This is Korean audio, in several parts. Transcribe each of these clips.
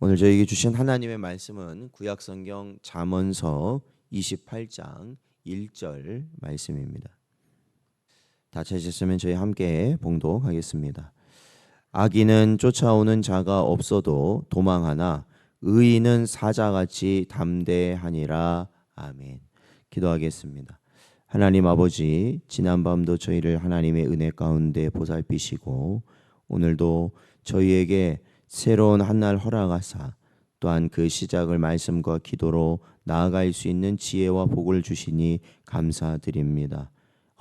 오늘 저에게 주신 하나님의 말씀은 구약성경 잠언서 28장 1절 말씀입니다. 다 찾으셨으면 저희 함께 봉독하겠습니다. 악인은 쫓아오는 자가 없어도 도망하나 의인은 사자같이 담대하니라. 아멘. 기도하겠습니다. 하나님 아버지, 지난밤도 저희를 하나님의 은혜 가운데 보살피시고 오늘도 저희에게 새로운 한날 허락하사 또한 그 시작을 말씀과 기도로 나아갈 수 있는 지혜와 복을 주시니 감사드립니다.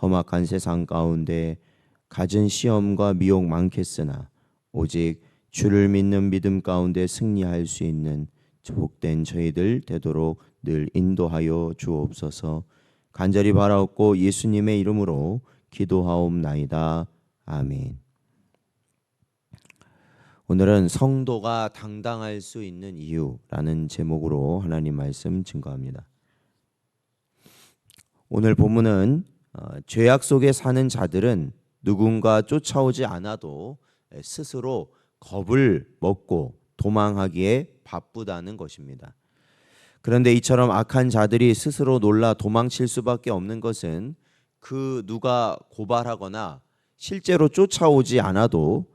험악한 세상 가운데 갖은 시험과 미혹 많겠으나 오직 주를 믿는 믿음 가운데 승리할 수 있는 복된 저희들 되도록 늘 인도하여 주옵소서. 간절히 바라옵고 예수님의 이름으로 기도하옵나이다. 아멘. 오늘은 성도가 당당할 수 있는 이유라는 제목으로 하나님 말씀 증거합니다. 오늘 본문은 죄악 속에 사는 자들은 누군가 쫓아오지 않아도 스스로 겁을 먹고 도망하기에 바쁘다는 것입니다. 그런데 이처럼 악한 자들이 스스로 놀라 도망칠 수밖에 없는 것은 그 누가 고발하거나 실제로 쫓아오지 않아도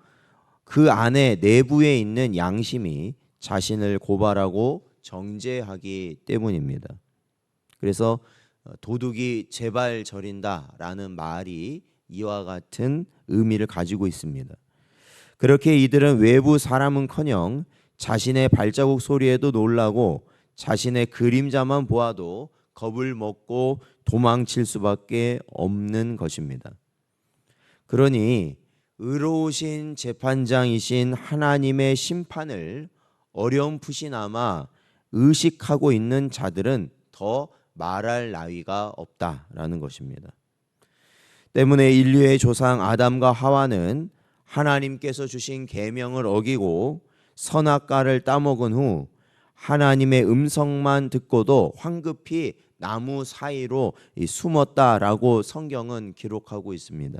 그 안에 내부에 있는 양심이 자신을 고발하고 정죄하기 때문입니다. 그래서 도둑이 제발 저린다라는 말이 이와 같은 의미를 가지고 있습니다. 그렇게 이들은 외부 사람은커녕 자신의 발자국 소리에도 놀라고 자신의 그림자만 보아도 겁을 먹고 도망칠 수밖에 없는 것입니다. 그러니 의로우신 재판장이신 하나님의 심판을 어렴풋이나마 의식하고 있는 자들은 더 말할 나위가 없다라는 것입니다. 때문에 인류의 조상 아담과 하와는 하나님께서 주신 계명을 어기고 선악과를 따먹은 후 하나님의 음성만 듣고도 황급히 나무 사이로 숨었다라고 성경은 기록하고 있습니다.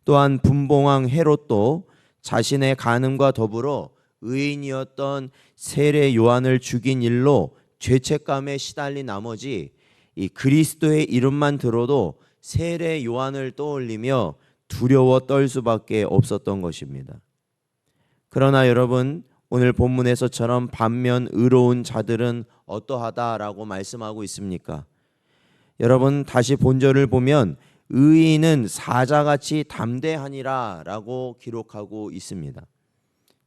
또한 분봉왕 헤롯도 자신의 간음과 더불어 의인이었던 세례 요한을 죽인 일로 죄책감에 시달린 나머지 이 그리스도의 이름만 들어도 세례 요한을 떠올리며 두려워 떨 수밖에 없었던 것입니다. 그러나 여러분, 오늘 본문에서처럼 반면 의로운 자들은 어떠하다라고 말씀하고 있습니까? 여러분, 다시 본절을 보면 의인은 사자같이 담대하니라 라고 기록하고 있습니다.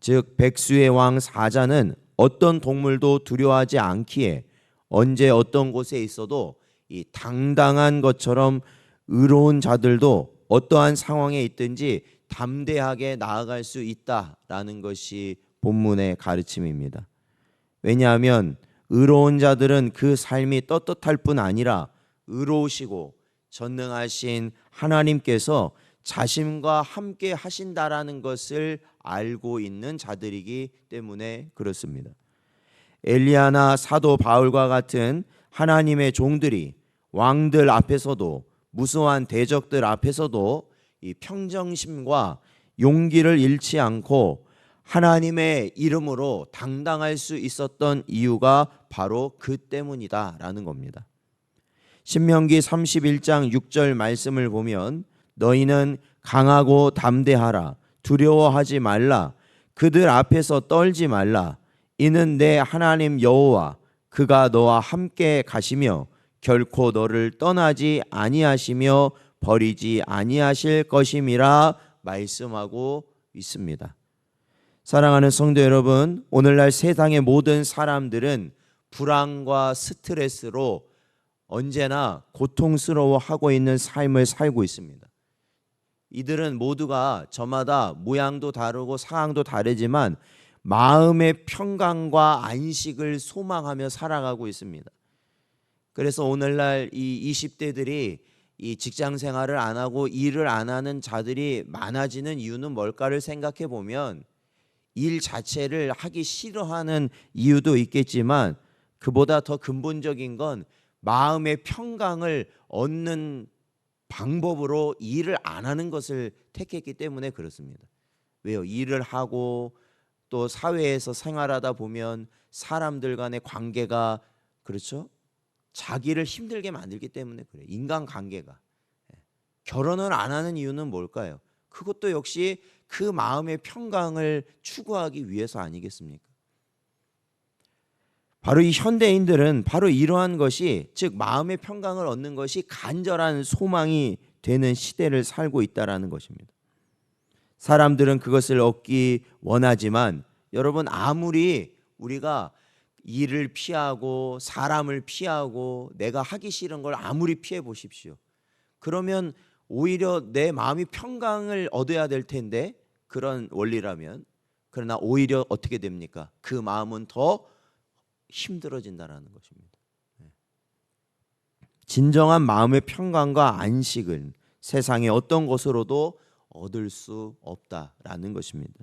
즉 백수의 왕 사자는 어떤 동물도 두려워하지 않기에 언제 어떤 곳에 있어도 이 당당한 것처럼 의로운 자들도 어떠한 상황에 있든지 담대하게 나아갈 수 있다라는 것이 본문의 가르침입니다. 왜냐하면 의로운 자들은 그 삶이 떳떳할 뿐 아니라 의로우시고 전능하신 하나님께서 자신과 함께 하신다라는 것을 알고 있는 자들이기 때문에 그렇습니다. 엘리야나 사도 바울과 같은 하나님의 종들이 왕들 앞에서도 무수한 대적들 앞에서도 이 평정심과 용기를 잃지 않고 하나님의 이름으로 당당할 수 있었던 이유가 바로 그 때문이다라는 겁니다. 신명기 31장 6절 말씀을 보면 너희는 강하고 담대하라. 두려워하지 말라. 그들 앞에서 떨지 말라. 이는 내 하나님 여호와 그가 너와 함께 가시며 결코 너를 떠나지 아니하시며 버리지 아니하실 것임이라 말씀하고 있습니다. 사랑하는 성도 여러분, 오늘날 세상의 모든 사람들은 불안과 스트레스로 언제나 고통스러워하고 있는 삶을 살고 있습니다. 이들은 모두가 저마다 모양도 다르고 상황도 다르지만 마음의 평강과 안식을 소망하며 살아가고 있습니다. 그래서 오늘날 이 20대들이 이 직장 생활을 안 하고 일을 안 하는 자들이 많아지는 이유는 뭘까를 생각해 보면 일 자체를 하기 싫어하는 이유도 있겠지만 그보다 더 근본적인 건 마음의 평강을 얻는 방법으로 일을 안 하는 것을 택했기 때문에 그렇습니다. 왜요? 일을 하고 또 사회에서 생활하다 보면 사람들 간의 관계가 그렇죠? 자기를 힘들게 만들기 때문에 그래요. 인간관계가. 결혼을 안 하는 이유는 뭘까요? 그것도 역시 그 마음의 평강을 추구하기 위해서 아니겠습니까? 바로 이 현대인들은 바로 이러한 것이, 즉 마음의 평강을 얻는 것이 간절한 소망이 되는 시대를 살고 있다라는 것입니다. 사람들은 그것을 얻기 원하지만 여러분, 아무리 우리가 일을 피하고 사람을 피하고 내가 하기 싫은 걸 아무리 피해 보십시오. 그러면 오히려 내 마음이 평강을 얻어야 될 텐데, 그런 원리라면. 그러나 오히려 어떻게 됩니까? 그 마음은 더 힘들어진다라는 것입니다. 진정한 마음의 평강과 안식은 세상의 어떤 것으로도 얻을 수 없다라는 것입니다.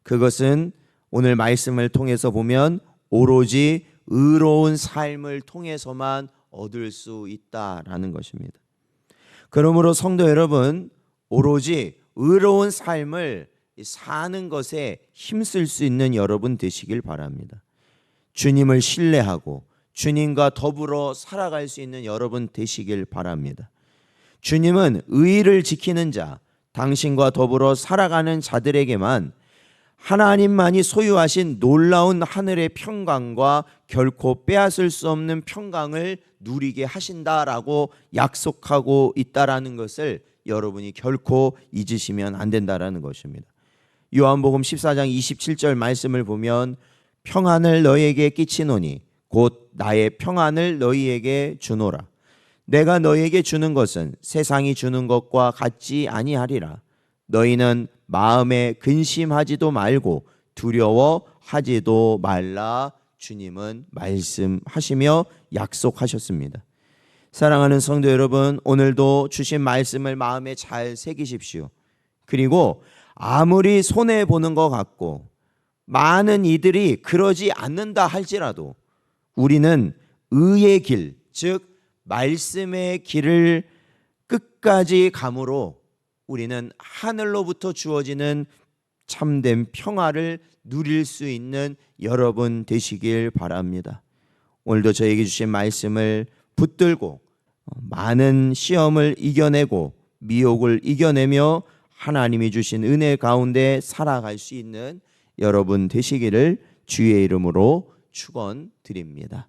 그것은 오늘 말씀을 통해서 보면 오로지 의로운 삶을 통해서만 얻을 수 있다라는 것입니다. 그러므로 성도 여러분, 오로지 의로운 삶을 사는 것에 힘쓸 수 있는 여러분 되시길 바랍니다. 주님을 신뢰하고 주님과 더불어 살아갈 수 있는 여러분 되시길 바랍니다. 주님은 의를 지키는 자, 당신과 더불어 살아가는 자들에게만 하나님만이 소유하신 놀라운 하늘의 평강과 결코 빼앗을 수 없는 평강을 누리게 하신다라고 약속하고 있다라는 것을 여러분이 결코 잊으시면 안 된다라는 것입니다. 요한복음 14장 27절 말씀을 보면 평안을 너희에게 끼치노니 곧 나의 평안을 너희에게 주노라. 내가 너희에게 주는 것은 세상이 주는 것과 같지 아니하리라. 너희는 마음에 근심하지도 말고 두려워하지도 말라. 주님은 말씀하시며 약속하셨습니다. 사랑하는 성도 여러분, 오늘도 주신 말씀을 마음에 잘 새기십시오. 그리고 아무리 손해보는 것 같고 많은 이들이 그러지 않는다 할지라도 우리는 의의 길, 즉 말씀의 길을 끝까지 감으로 우리는 하늘로부터 주어지는 참된 평화를 누릴 수 있는 여러분 되시길 바랍니다. 오늘도 저에게 주신 말씀을 붙들고 많은 시험을 이겨내고 미혹을 이겨내며 하나님이 주신 은혜 가운데 살아갈 수 있는 여러분 되시기를 주의 이름으로 축원드립니다.